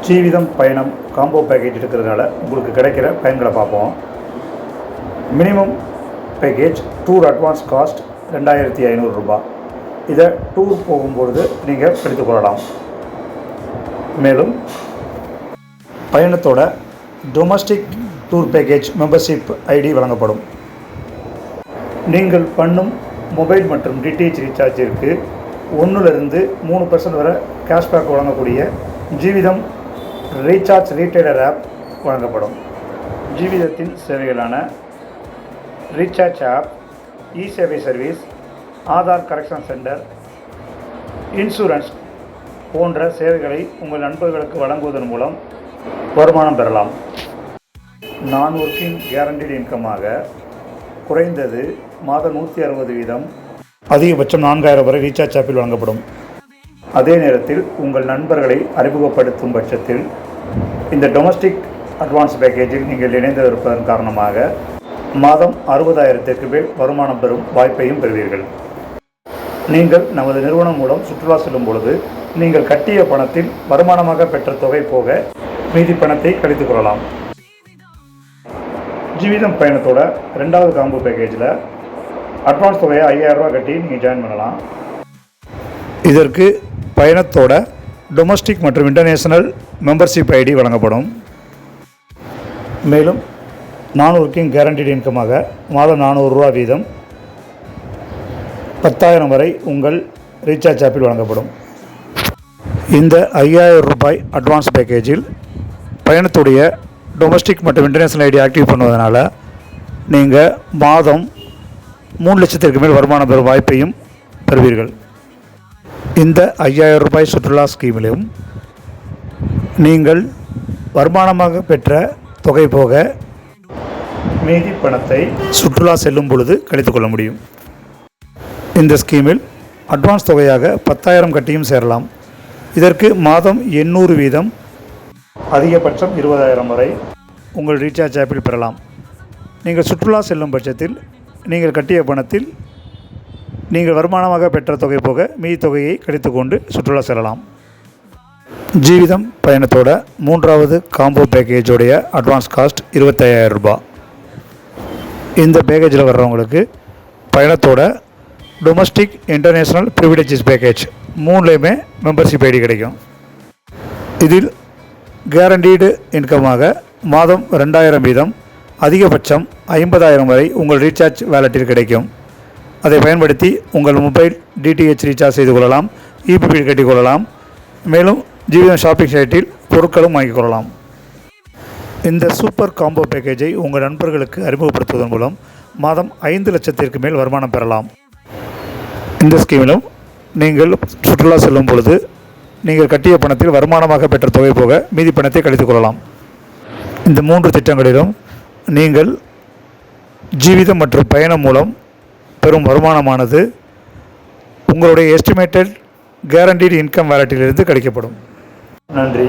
ஜீவிதம் பயணம் combo package இருக்கிறதுனால உங்களுக்கு கிடைக்கிற பயன்களை பார்ப்போம். Minimum package tour advance cost 2500 ரூபாய். இதை டூர் போகும்பொழுது நீங்கள் எடுத்துக்கொள்ளலாம். மேலும் பயணத்தோட domestic tour package membership ID வழங்கப்படும். நீங்கள் பண்ணும் மொபைல் மற்றும் டிடிஹெச் ரீசார்ஜிற்கு 1லிருந்து 3% வரை கேஷ்பேக் வழங்கக்கூடிய ஜீவிதம் ரீசார்ஜ் ரீட்டைலர் ஆப் வழங்கப்படும். ஜீவிதத்தின் சேவைகளான ரீசார்ஜ் ஆப், இ சேவை service, Aadhaar correction centre, insurance போன்ற சேவைகளை உங்கள் நண்பர்களுக்கு வழங்குவதன் மூலம் வருமானம் பெறலாம். நான் ஒர்க்கிங் கேரண்டீடு இன்கமாக குறைந்தது மாதம் 160 வீதம், அதிகபட்சம் 4000 வரை ரீசார்ஜ் ஆப்பில் வழங்கப்படும். அதே நேரத்தில் உங்கள் நண்பர்களை அறிமுகப்படுத்தும் பட்சத்தில் இந்த டொமஸ்டிக் அட்வான்ஸ் பேக்கேஜில் நீங்கள் இணைந்திருப்பதன் காரணமாக மாதம் 60,000க்கு மேல் வருமானம் பெறும் வாய்ப்பையும் பெறுவீர்கள். நீங்கள் நமது நிறுவனம் மூலம் சுற்றுலா செல்லும் பொழுது நீங்கள் கட்டிய பணத்தில் வருமானமாக பெற்ற தொகை போக மீதி பணத்தை கழித்துக் கொள்ளலாம். ஜீவிதம் பயணத்தோட 2வது காம்போ பேக்கேஜில் அட்வான்ஸ் தொகையை 5000 ரூபா கட்டி நீங்கள் ஜாயின் பண்ணலாம். இதற்கு பயணத்தோட டொமஸ்டிக் மற்றும் இன்டர்நேஷனல் மெம்பர்ஷிப் ஐடி வழங்கப்படும். மேலும் நான் ஒர்க்கிங் கேரண்டீடு இன்கமாக மாதம் 400 ரூபா வீதம் 10,000 வரை உங்கள் ரீசார்ஜ் ஆப்பில் வழங்கப்படும். இந்த 5000 ரூபாய் அட்வான்ஸ் பேக்கேஜில் பயணத்துடைய டொமஸ்டிக் மற்றும் இன்டர்நேஷனல் ஐடி ஆக்டிவ் பண்ணுவதனால நீங்கள் மாதம் 3 லட்சத்திற்கு மேல் வருமானம் பெறும் வாய்ப்பையும் பெறுவீர்கள். இந்த 5000 ரூபாய் சுற்றுலா ஸ்கீமிலும் நீங்கள் வருமானமாக பெற்ற தொகை போக மீதி பணத்தை சுற்றுலா செல்லும் பொழுது கழித்துக் கொள்ள முடியும். இந்த ஸ்கீமில் அட்வான்ஸ் தொகையாக 10,000 கட்டியும் சேரலாம். இதற்கு மாதம் 800 வீதம், அதிகபட்சம் 20,000 வரை உங்கள் ரீசார்ஜ் ஆப்பில் பெறலாம். நீங்கள் சுற்றுலா செல்லும் பட்சத்தில் நீங்கள் கட்டிய பணத்தில் நீங்கள் வருமானமாக பெற்ற தொகை போக மீதி தொகையை கழித்து கொண்டு சுற்றுலா செல்லலாம். ஜீவிதம் பயணத்தோட 3வது காம்போ பேக்கேஜோடைய அட்வான்ஸ் காஸ்ட் 25,000 ரூபாய். இந்த பேக்கேஜில் வர்றவங்களுக்கு பயணத்தோட டொமஸ்டிக் இன்டர்நேஷ்னல் ப்ரிவிலேஜஸ் பேக்கேஜ் 3லையுமே மெம்பர்ஷிப் ஐடி கிடைக்கும். இதில் கேரண்டீடு இன்கமாக மாதம் 2000 வீதம், அதிகபட்சம் 50,000 வரை உங்கள் ரீசார்ஜ் வேலெட்டில் கிடைக்கும். அதை பயன்படுத்தி உங்கள் மொபைல் டிடிஹெச் ரீசார்ஜ் செய்து கொள்ளலாம், இபி பில் கட்டிக்கொள்ளலாம். மேலும் ஜீவிதம் ஷாப்பிங் சைட்டில் பொருட்களும் வாங்கிக் கொள்ளலாம். இந்த சூப்பர் காம்போ பேக்கேஜை உங்கள் நண்பர்களுக்கு அறிமுகப்படுத்துவதன் மூலம் மாதம் 5 லட்சத்திற்கு மேல் வருமானம் பெறலாம். இந்த ஸ்கீமிலும் நீங்கள் சுற்றுலா செல்லும் பொழுது நீங்கள் கட்டிய பணத்தில் வருமானமாக பெற்ற தொகை போக மீதி பணத்தை கழித்துக் கொள்ளலாம். இந்த 3 திட்டங்களிலும் நீங்கள் ஜீவிதம் மற்றும் பயணம் மூலம் பெறும் வருமானமானது உங்களுடைய எஸ்டிமேட்டட் கேரண்டீடு இன்கம் வேலெட்டிலிருந்து கிடைக்கப்படும். நன்றி.